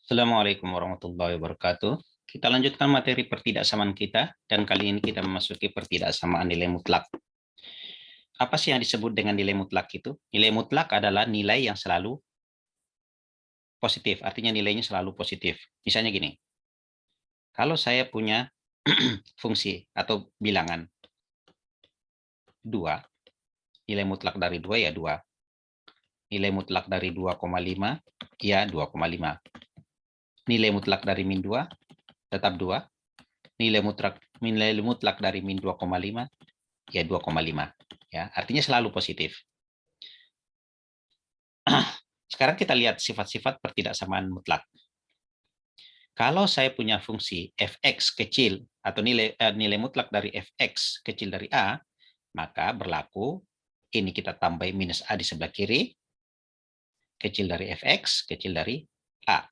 Assalamualaikum warahmatullahi wabarakatuh. Kita lanjutkan materi pertidaksamaan kita, dan kali ini kita memasuki pertidaksamaan nilai mutlak. Apa sih yang disebut dengan nilai mutlak itu? Nilai mutlak adalah nilai yang selalu positif, artinya nilainya selalu positif. Misalnya gini, kalau saya punya fungsi atau bilangan 2, nilai mutlak dari 2 ya 2. Nilai mutlak dari 2,5 ya 2,5. Nilai mutlak dari min 2 tetap 2. Nilai mutlak dari min 2,5 ya 2,5. Ya, artinya selalu positif. Sekarang kita lihat sifat-sifat pertidaksamaan mutlak. Kalau saya punya fungsi fx kecil atau nilai mutlak dari fx kecil dari a, maka berlaku ini kita tambah minus a di sebelah kiri, kecil dari fx, kecil dari a.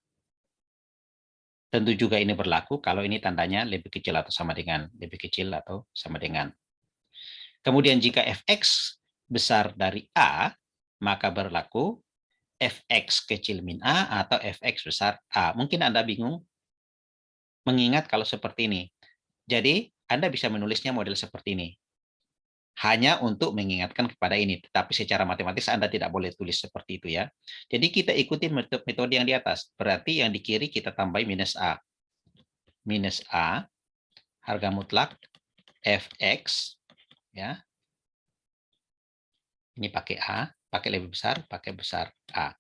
Tentu juga ini berlaku kalau ini tandanya lebih kecil atau sama dengan, lebih kecil atau sama dengan. Kemudian jika fx besar dari a, maka berlaku fx kecil min a atau fx besar a. Mungkin Anda bingung mengingat kalau seperti ini. Jadi Anda bisa menulisnya model seperti ini. Hanya untuk mengingatkan kepada ini. Tetapi secara matematis Anda tidak boleh tulis seperti itu ya. Jadi kita ikuti metode yang di atas. Berarti yang di kiri kita tambah minus a. Minus a, harga mutlak fx. Ya. Ini pakai a, pakai lebih besar, pakai besar a.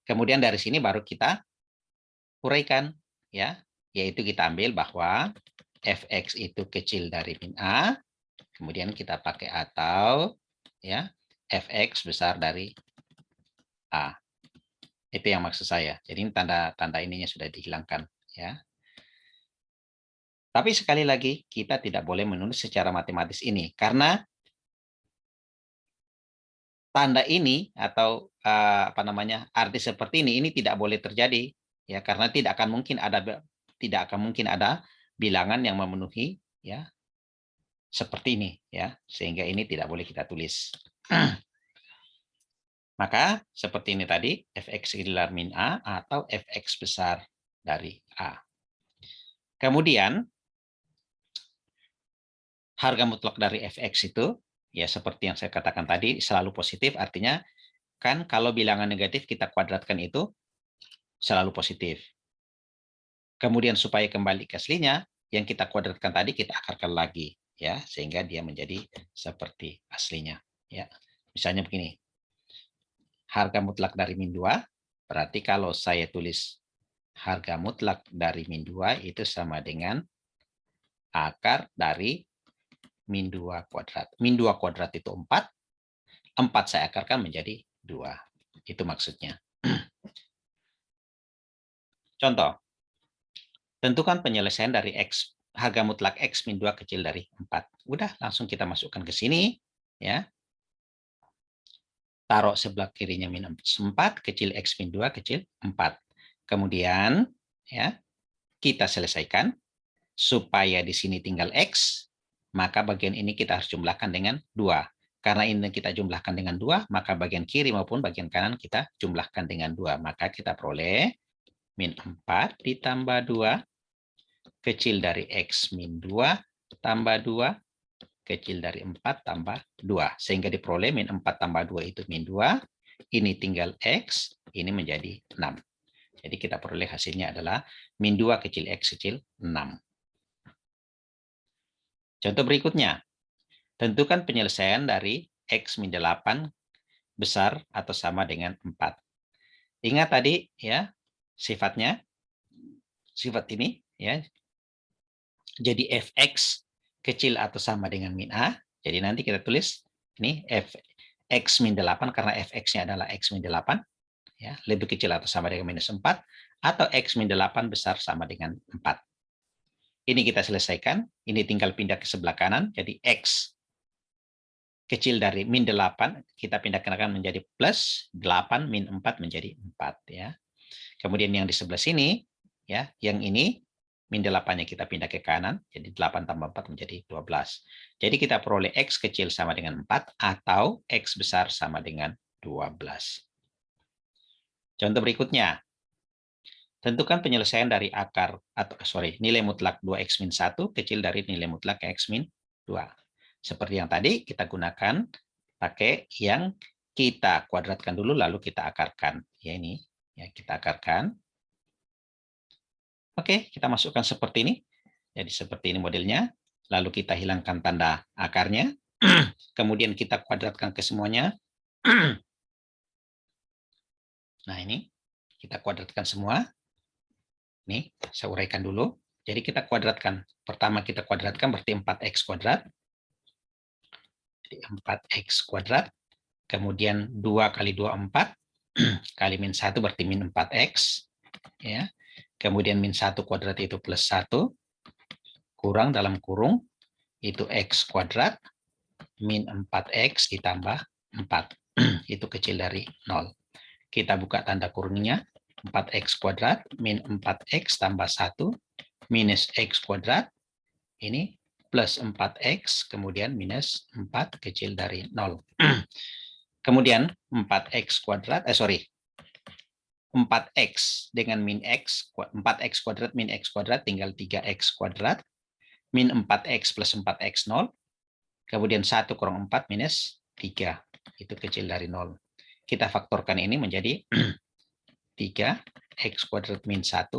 Kemudian dari sini baru kita uraikan. Ya, yaitu kita ambil bahwa fx itu kecil dari min a, kemudian kita pakai atau ya fx besar dari a. Itu yang maksud saya. Jadi tanda ininya sudah dihilangkan ya. Tapi sekali lagi kita tidak boleh menulis secara matematis ini karena tanda ini atau apa namanya arti seperti ini tidak boleh terjadi ya, karena tidak akan mungkin ada bilangan yang memenuhi ya seperti ini ya, sehingga ini tidak boleh kita tulis. Maka seperti ini tadi, fx kecil min a atau fx besar dari a. Kemudian harga mutlak dari fx itu ya seperti yang saya katakan tadi selalu positif, artinya kan kalau bilangan negatif kita kuadratkan itu selalu positif. Kemudian supaya kembali ke aslinya, yang kita kuadratkan tadi kita akarkan lagi ya, sehingga dia menjadi seperti aslinya ya. Misalnya begini. Harga mutlak dari min 2, berarti kalau saya tulis harga mutlak dari min 2 itu sama dengan akar dari min 2 kuadrat. Min 2 kuadrat itu 4, 4 saya akarkan menjadi 2. Itu maksudnya. Contoh, tentukan penyelesaian dari X, harga mutlak X min 2 kecil dari 4. Udah, langsung kita masukkan ke sini. Ya. Taruh sebelah kirinya min 4, kecil X min 2, kecil 4. Kemudian, ya kita selesaikan. Supaya di sini tinggal X, maka bagian ini kita harus jumlahkan dengan 2. Karena ini kita jumlahkan dengan 2, maka bagian kiri maupun bagian kanan kita jumlahkan dengan 2. Maka kita peroleh min 4 ditambah 2, kecil dari X min 2 tambah 2, kecil dari 4 tambah 2. Sehingga diperoleh min 4 tambah 2 itu min 2, ini tinggal X, ini menjadi 6. Jadi kita peroleh hasilnya adalah min 2 kecil X kecil 6. Contoh berikutnya, tentukan penyelesaian dari X min 8 besar atau sama dengan 4. Ingat tadi ya, sifatnya, sifat ini ya. Jadi fx kecil atau sama dengan min a. Jadi nanti kita tulis ini X min 8 karena fx-nya adalah X min 8 ya, lebih kecil atau sama dengan minus 4, atau X min 8 besar sama dengan 4. Ini kita selesaikan, ini tinggal pindah ke sebelah kanan, jadi X kecil dari min 8, kita pindahkan menjadi plus 8, min 4 menjadi 4. Ya. Kemudian yang di sebelah sini, ya, yang ini, min 8-nya kita pindah ke kanan, jadi 8 tambah 4 menjadi 12. Jadi kita peroleh X kecil sama dengan 4, atau X besar sama dengan 12. Contoh berikutnya, Tentukan penyelesaian dari akar atau nilai mutlak 2x min 1 kecil dari nilai mutlak x min 2. Seperti yang tadi kita gunakan pakai yang kita kuadratkan dulu lalu kita akarkan. Ya ini, ya kita akarkan. Oke, kita masukkan seperti ini. Jadi seperti ini modelnya. Lalu kita hilangkan tanda akarnya. Kemudian kita kuadratkan ke semuanya. Nah ini, kita kuadratkan semua. Nih, saya uraikan dulu. Jadi kita kuadratkan. Pertama kita kuadratkan berarti 4x kuadrat. Jadi 4x kuadrat. Kemudian 2 kali 2, 4. Kali min 1 berarti min 4x. Ya. Kemudian min 1 kuadrat itu plus 1. Kurang dalam kurung. Itu x kuadrat. Min 4x ditambah 4. Itu kecil dari 0. Kita buka tanda kurungnya. 4x kuadrat min 4x tambah 1 minus x kuadrat. Ini plus 4x kemudian minus 4 kecil dari 0. Kemudian 4x kuadrat, 4x dengan min x, 4x kuadrat min x kuadrat tinggal 3x kuadrat. Min 4x plus 4x 0. Kemudian 1 kurang 4 minus 3. Itu kecil dari 0. Kita faktorkan ini menjadi 3x kuadrat min 1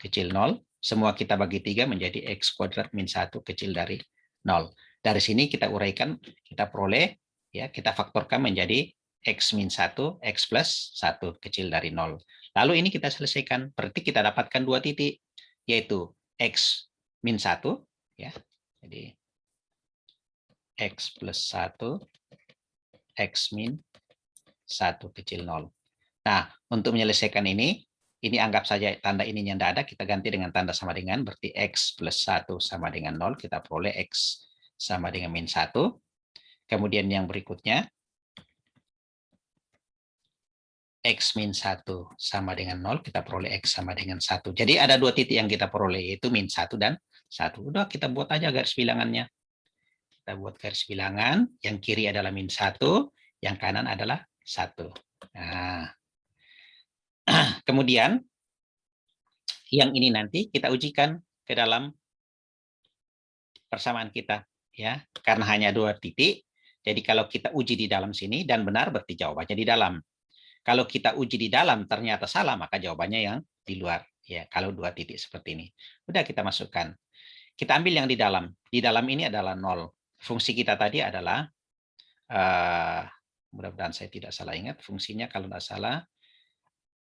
kecil 0. Semua kita bagi 3 menjadi x kuadrat min 1 kecil dari 0. Dari sini kita uraikan, kita peroleh, ya kita faktorkan menjadi x min 1, x plus 1 kecil dari 0. Lalu ini kita selesaikan, berarti kita dapatkan 2 titik, yaitu x min 1, ya. Jadi x plus 1, x min 1 kecil 0. Nah, untuk menyelesaikan ini anggap saja tanda ininya tidak ada, kita ganti dengan tanda sama dengan, berarti x plus 1 sama dengan 0, kita peroleh x sama dengan min 1. Kemudian yang berikutnya, x min 1 sama dengan 0, kita peroleh x sama dengan 1. Jadi ada 2 titik yang kita peroleh, yaitu min 1 dan 1. Udah, kita buat aja garis bilangannya. Kita buat garis bilangan, yang kiri adalah min 1, yang kanan adalah 1. Nah, kemudian yang ini nanti kita ujikan ke dalam persamaan kita, ya, karena hanya 2 titik. Jadi kalau kita uji di dalam sini dan benar berarti jawabannya di dalam. Kalau kita uji di dalam ternyata salah maka jawabannya yang di luar. Ya, kalau 2 titik seperti ini. Udah kita masukkan. Kita ambil yang di dalam. Di dalam ini adalah 0. Fungsi kita tadi adalah mudah-mudahan saya tidak salah ingat fungsinya, kalau tidak salah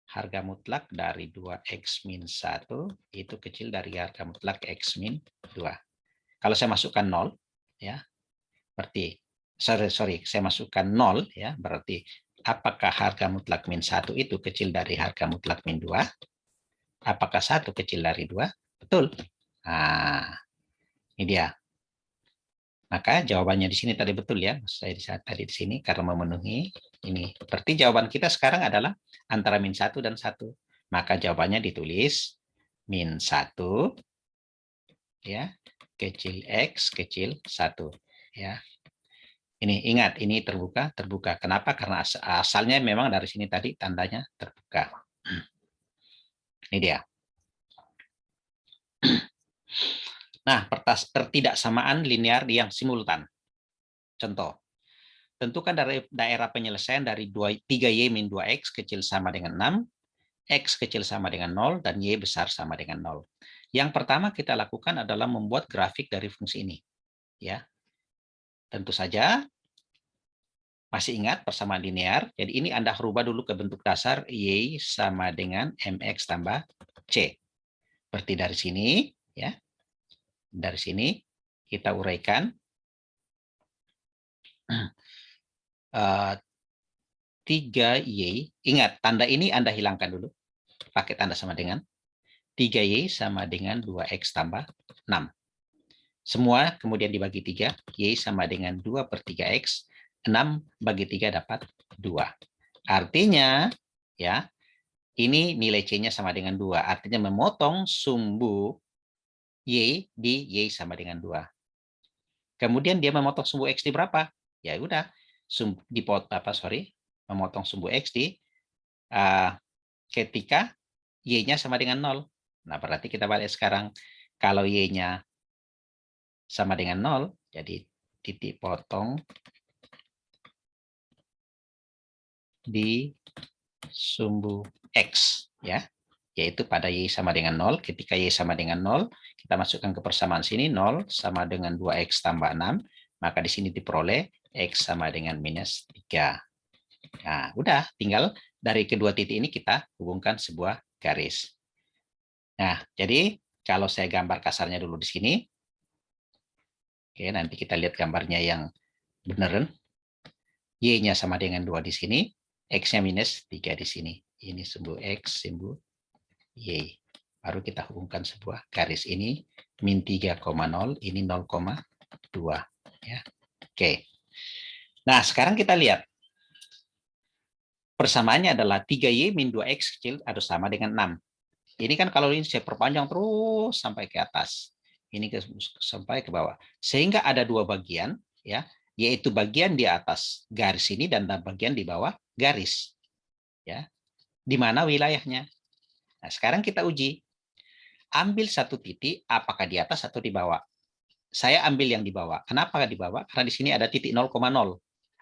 harga mutlak dari 2x min 1 itu kecil dari harga mutlak x min 2. Kalau saya masukkan 0, ya, berarti, saya masukkan 0, ya, berarti apakah harga mutlak min 1 itu kecil dari harga mutlak min 2? Apakah 1 kecil dari 2? Betul. Nah, ini dia. Maka jawabannya di sini tadi betul, ya. Saya tadi di sini karena memenuhi ini. Berarti jawaban kita sekarang adalah antara min 1 dan 1. Maka jawabannya ditulis min 1, ya, kecil x kecil 1, ya. Ini ingat, ini terbuka. Kenapa? Karena asalnya memang dari sini tadi tandanya terbuka. Ini dia. Nah, pertidaksamaan linear yang simultan. Contoh, tentukan dari daerah penyelesaian dari 3y min 2x kecil sama dengan 6, x kecil sama dengan 0, dan y besar sama dengan 0. Yang pertama kita lakukan adalah membuat grafik dari fungsi ini. Ya, tentu saja masih ingat persamaan linear. Jadi ini Anda rubah dulu ke bentuk dasar y sama dengan mx tambah c. Berarti dari sini, ya, dari sini kita uraikan 3y. Ingat, tanda ini Anda hilangkan dulu. Pakai tanda sama dengan 3y sama dengan 2x tambah 6. Semua kemudian dibagi 3, y sama dengan 2 per 3x, 6 bagi 3 dapat 2. Artinya, ya, ini nilai C-nya sama dengan 2. Artinya memotong sumbu y di y sama dengan 2. Kemudian dia memotong sumbu x di berapa? Ya udah, memotong sumbu x di ketika Y-nya sama dengan 0. Nah, berarti kita balik sekarang. Kalau Y-nya sama dengan 0, jadi titik potong di sumbu X, ya, yaitu pada Y sama dengan 0. Ketika Y sama dengan 0, kita masukkan ke persamaan sini, 0 sama dengan 2X tambah 6, maka di sini diperoleh X sama dengan minus 3. Nah, udah, tinggal dari kedua titik ini kita hubungkan sebuah garis. Nah, jadi kalau saya gambar kasarnya dulu di sini, oke, nanti kita lihat gambarnya yang beneran. Y-nya sama dengan 2 di sini, X-nya minus 3 di sini. Ini sumbu X, sumbu Y. Baru kita hubungkan sebuah garis ini, min 3,0, ini 0,2. Ya. Oke. Nah, sekarang kita lihat. Persamaannya adalah 3Y min 2X kecil harus sama dengan 6. Ini kan kalau ini saya perpanjang terus sampai ke atas. Ini sampai ke bawah. Sehingga ada dua bagian, ya, yaitu bagian di atas garis ini dan bagian di bawah garis. Ya. Di mana wilayahnya? Nah, sekarang kita uji. Ambil satu titik, apakah di atas atau di bawah? Saya ambil yang di bawah. Kenapa di bawah? Karena di sini ada titik 0,0.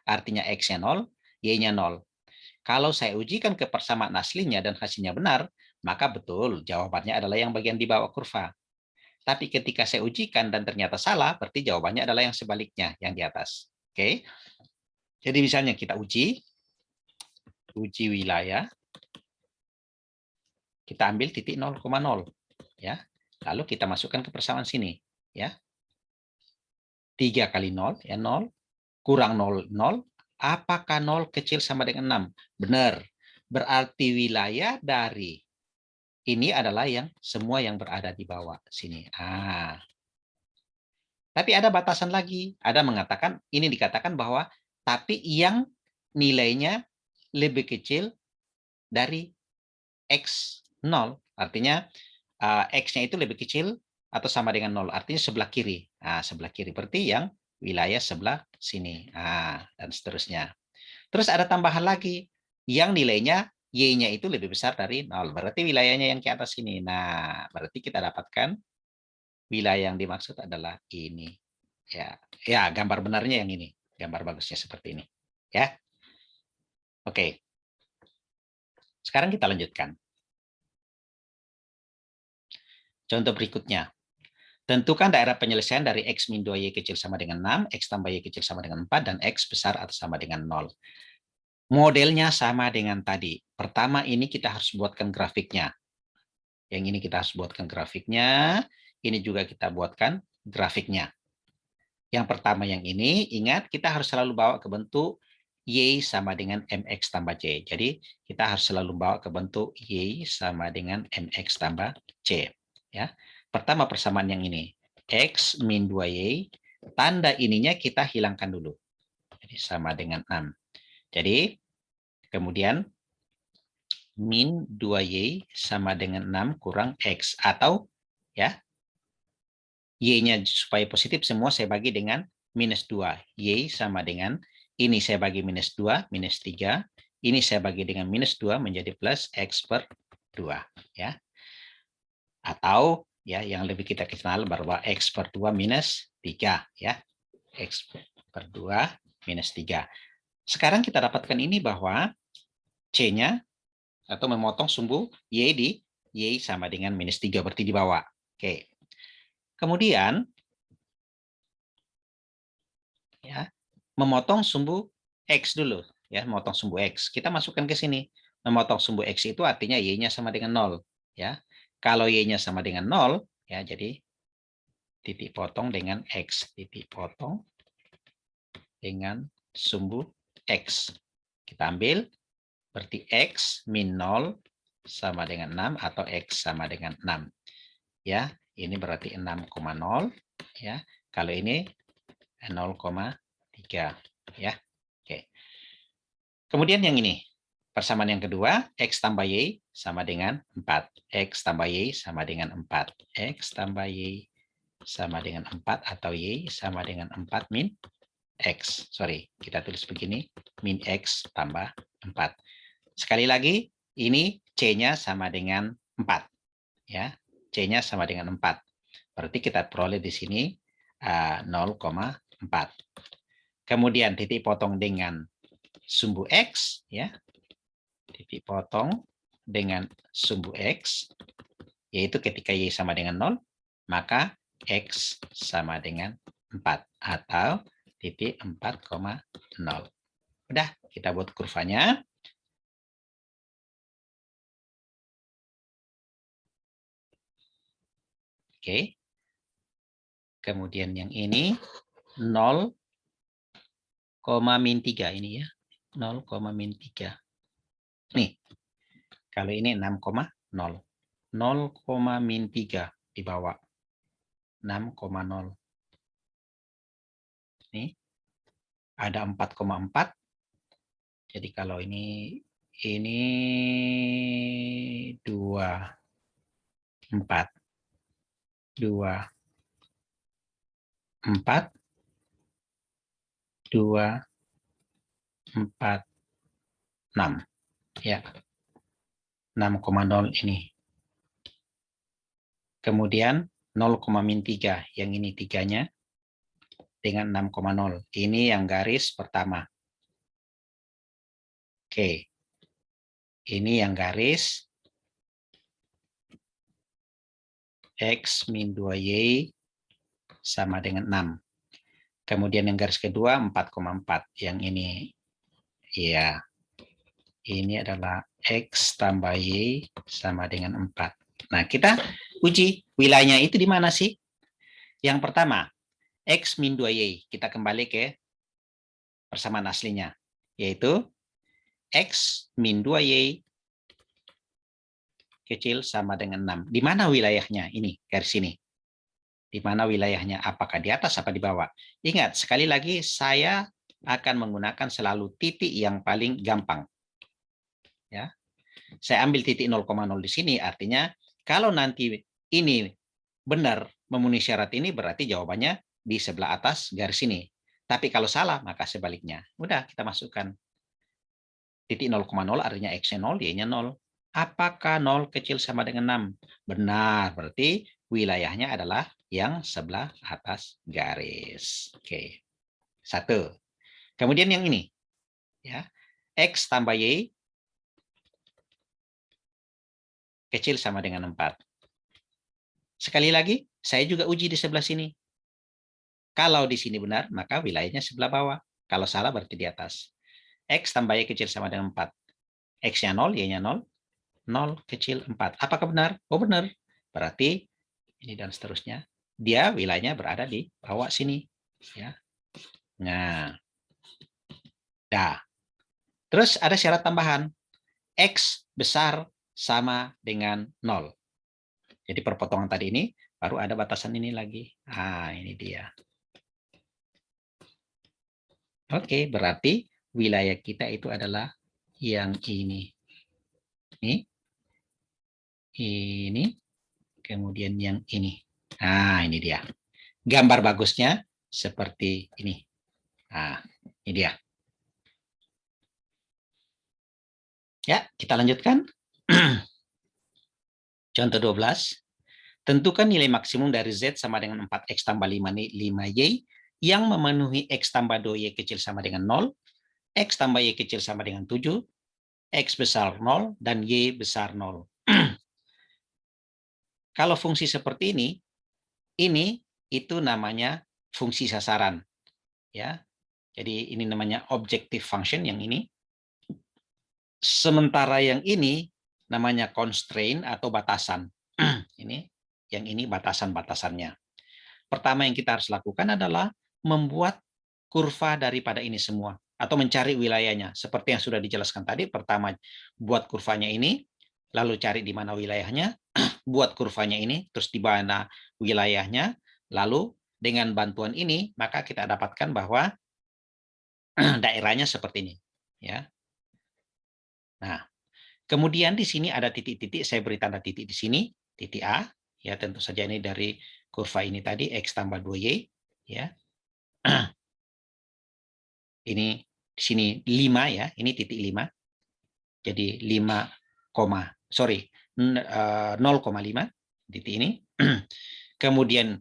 Artinya X-nya 0, Y-nya 0. Kalau saya ujikan ke persamaan aslinya dan hasilnya benar, maka betul jawabannya adalah yang bagian di bawah kurva. Tapi ketika saya ujikan dan ternyata salah, berarti jawabannya adalah yang sebaliknya, yang di atas. Oke. Jadi misalnya kita uji wilayah, kita ambil titik 0,0, ya. Lalu kita masukkan ke persamaan sini, ya. 3 kali 0, ya 0, kurang 0, 0. Apakah 0 kecil sama dengan 6? Benar. Berarti wilayah dari ini adalah yang semua yang berada di bawah sini. Tapi ada batasan lagi. Ada mengatakan, ini dikatakan bahwa tapi yang nilainya lebih kecil dari X 0. Artinya X-nya itu lebih kecil atau sama dengan 0. Artinya sebelah kiri. Sebelah kiri. Berarti yang wilayah sebelah sini. Dan seterusnya. Terus ada tambahan lagi. Yang nilainya Y-nya itu lebih besar dari 0. Berarti wilayahnya yang ke atas sini. Nah, berarti kita dapatkan wilayah yang dimaksud adalah ini. Ya, gambar benarnya yang ini. Gambar bagusnya seperti ini. Ya. Oke. Sekarang kita lanjutkan. Contoh berikutnya. Tentukan daerah penyelesaian dari X min 2Y kecil sama dengan 6, X tambah Y kecil sama dengan 4, dan X besar atau sama dengan 0. Modelnya sama dengan tadi. Pertama ini kita harus buatkan grafiknya. Yang ini kita harus buatkan grafiknya. Ini juga kita buatkan grafiknya. Yang pertama yang ini, ingat kita harus selalu bawa ke bentuk Y sama dengan MX tambah C. Jadi kita harus selalu bawa ke bentuk Y sama dengan MX tambah C. Ya. Pertama persamaan yang ini. X min 2Y, tanda ininya kita hilangkan dulu. Jadi sama dengan 6. Jadi kemudian min 2Y sama dengan 6 kurang X. Atau ya, Y-nya supaya positif semua saya bagi dengan minus 2. Y sama dengan, ini saya bagi minus 2, minus 3. Ini saya bagi dengan minus 2 menjadi plus X per 2. Ya. Atau ya yang lebih kita kenal bahwa X per 2 minus 3. Ya. X per 2 minus 3. Sekarang kita dapatkan ini bahwa C-nya atau memotong sumbu Y di Y sama dengan minus 3, berarti di bawah. Oke. Kemudian ya, memotong sumbu X dulu. Ya, memotong sumbu X. Kita masukkan ke sini. Memotong sumbu X itu artinya Y-nya sama dengan 0. Ya. Kalau Y-nya sama dengan 0, ya jadi titik potong dengan X. Titik potong dengan sumbu X. Kita ambil, berarti X min 0 sama dengan 6 atau X sama dengan 6. Ya, ini berarti 6,0. Ya, kalau ini 0,3. Ya, oke. Kemudian yang ini, persamaan yang kedua, X tambah Y sama dengan 4. X tambah Y sama dengan 4. X tambah Y sama dengan 4 atau Y sama dengan 4 min X. Sorry, kita tulis begini, min X tambah 4. Sekali lagi, ini C-nya sama dengan 4. Ya, C-nya sama dengan 4. Berarti kita peroleh di sini 0,4. Kemudian titik potong dengan sumbu X, ya. Titik potong dengan sumbu X, yaitu ketika Y sama dengan 0, maka X sama dengan 4 atau titik 4,0. Udah, kita buat kurvanya. Oke. Kemudian yang ini 0, min 3 ini ya. 0, min 3. Nih, kalau ini 6,0. 0, min 3 di bawah. 6,0. Nih, ada 4,4. Jadi kalau ini 2, 4. 2, 4. 2, 4, 6. Ya. 6,0 ini. Kemudian 0, min 3. Yang ini 3-nya dengan 6,0. Ini yang garis pertama. Oke. Ini yang garis X min 2Y sama dengan 6. Kemudian yang garis kedua 4,4. Yang ini, ya, ini adalah X tambah Y sama dengan 4. Nah, kita uji wilayahnya itu di mana sih? Yang pertama, X min 2Y. Kita kembali ke persamaan aslinya, yaitu X min 2Y kecil sama dengan 6. Di mana wilayahnya? Ini, garis ini. Di mana wilayahnya? Apakah di atas apa di bawah? Ingat, sekali lagi saya akan menggunakan selalu titik yang paling gampang. Ya. Saya ambil titik 0,0 di sini, artinya kalau nanti ini benar memenuhi syarat ini, berarti jawabannya di sebelah atas garis ini. Tapi kalau salah, maka sebaliknya. Udah, kita masukkan. Titik 0,0 artinya X-nya 0, Y-nya 0. Apakah 0 kecil sama dengan 6? Benar, berarti wilayahnya adalah yang sebelah atas garis. Oke, 1. Kemudian yang ini, ya, X tambah Y kecil sama dengan 4. Sekali lagi, saya juga uji di sebelah sini. Kalau di sini benar, maka wilayahnya sebelah bawah. Kalau salah, berarti di atas. X tambah Y kecil sama dengan 4. X-nya 0, Y-nya 0. 0 kecil 4. Apakah benar? Oh, benar. Berarti ini dan seterusnya. Dia wilayahnya berada di bawah sini. Ya. Nah, dah. Terus ada syarat tambahan. X besar sama dengan 0. Jadi perpotongan tadi ini baru ada batasan ini lagi. Ah, ini dia. Oke, berarti wilayah kita itu adalah yang ini. Ini, kemudian yang ini. Nah, ini dia. Gambar bagusnya seperti ini. Nah, ini dia. Ya, kita lanjutkan. Contoh 12. Tentukan nilai maksimum dari Z sama dengan 4X tambah 5Y yang memenuhi X tambah 2Y kecil sama dengan 0, X tambah Y kecil sama dengan 7, X besar 0, dan Y besar 0. Kalau fungsi seperti ini itu namanya fungsi sasaran. Ya, jadi ini namanya objective function yang ini. Sementara yang ini namanya constraint atau batasan. Ini, yang ini batasan-batasannya. Pertama yang kita harus lakukan adalah membuat kurva daripada ini semua atau mencari wilayahnya. Seperti yang sudah dijelaskan tadi, pertama buat kurvanya ini, lalu cari di mana wilayahnya, buat kurvanya ini, terus di mana wilayahnya, lalu dengan bantuan ini maka kita dapatkan bahwa daerahnya seperti ini, ya. Nah, kemudian di sini ada titik-titik, saya beri tanda titik di sini, titik A, ya tentu saja ini dari kurva ini tadi, X tambah 2Y, ya. Ini di sini 5 ya, ini titik 5. Jadi 5,5 0,5 titik ini. Kemudian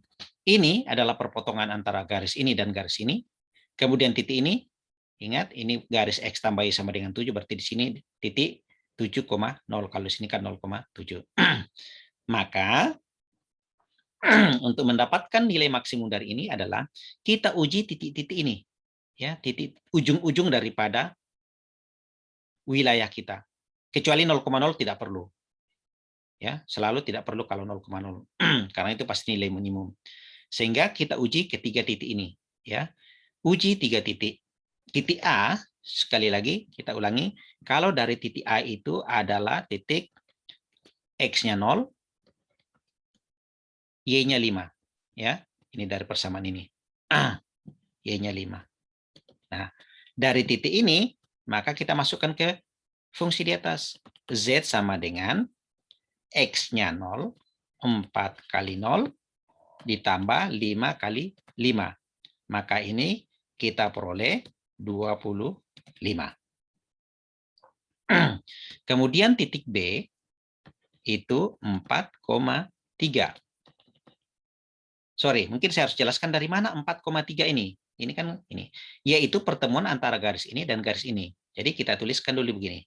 ini adalah perpotongan antara garis ini dan garis ini. Kemudian titik ini, ingat ini garis X tambah Y sama dengan 7, berarti di sini titik 7,0. Kalau di sini kan 0,7. Maka untuk mendapatkan nilai maksimum dari ini adalah kita uji titik-titik ini. Ya, titik ujung-ujung daripada wilayah kita. Kecuali 0,0 tidak perlu. Ya, selalu tidak perlu kalau 0,0. Karena itu pasti nilai minimum. Sehingga kita uji ketiga titik ini, ya. Uji 3 titik. Titik A, sekali lagi kita ulangi, kalau dari titik A itu adalah titik X-nya 0, Y-nya 5. Ya, ini dari persamaan ini. Y-nya 5. Nah, dari titik ini, maka kita masukkan ke fungsi di atas. Z sama dengan X-nya 0, 4 kali 0, ditambah 5 kali 5. Maka ini kita peroleh 25. Kemudian titik B itu 4,3. Sorry, mungkin saya harus jelaskan dari mana 4,3 ini. Ini kan ini. Yaitu pertemuan antara garis ini dan garis ini. Jadi kita tuliskan dulu begini.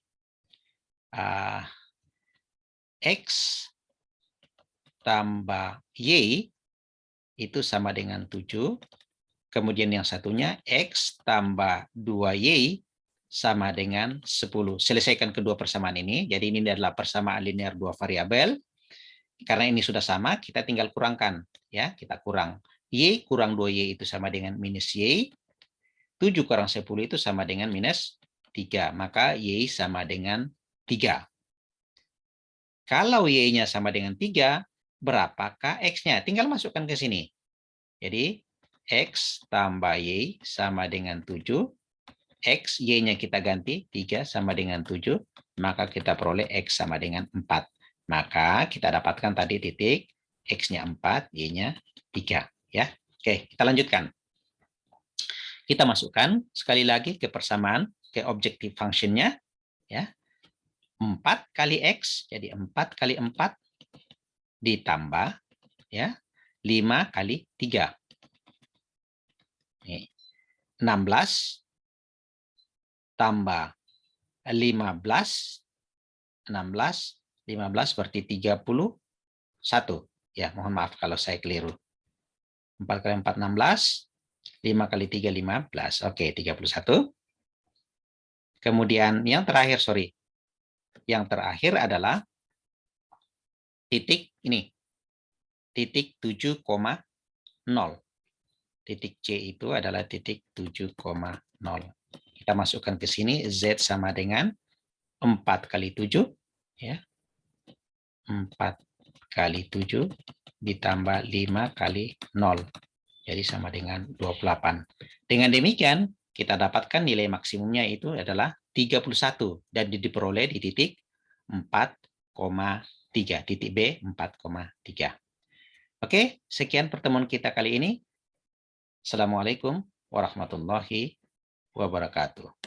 X tambah Y itu sama dengan 7. Kemudian yang satunya X tambah 2Y sama dengan 10. Selesaikan kedua persamaan ini. Jadi ini adalah persamaan linear dua variabel. Karena ini sudah sama, kita tinggal kurangkan. Ya, kita kurang. Y kurang 2Y itu sama dengan minus Y. 7 kurang 10 itu sama dengan minus 3. Maka Y sama dengan 3. Kalau Y-nya sama dengan 3, berapakah X-nya? Tinggal masukkan ke sini. Jadi, X tambah Y sama dengan 7. X, Y-nya kita ganti, 3 sama dengan 7. Maka kita peroleh X sama dengan 4. Maka kita dapatkan tadi titik X-nya 4, Y-nya 3. Ya. Oke, kita lanjutkan. Kita masukkan sekali lagi ke persamaan, ke objective function-nya. Ya. 4 kali X, jadi 4 kali 4 ditambah ya 5 kali 3. Nih, 16 tambah 15, 15 berarti 31. Ya, mohon maaf kalau saya keliru. 4 kali 4, 16. 5 kali 3, 15. Oke, 31. Kemudian yang terakhir, Yang terakhir adalah titik ini. Titik 7,0. Titik C itu adalah titik 7,0. Kita masukkan ke sini. Z sama dengan 4 kali 7. Ya. 4 kali 7 ditambah 5 kali 0. Jadi sama dengan 28. Dengan demikian, kita dapatkan nilai maksimumnya itu adalah 31 dan diperoleh di titik 4,3. Titik B 4,3. Oke, sekian pertemuan kita kali ini. Assalamualaikum warahmatullahi wabarakatuh.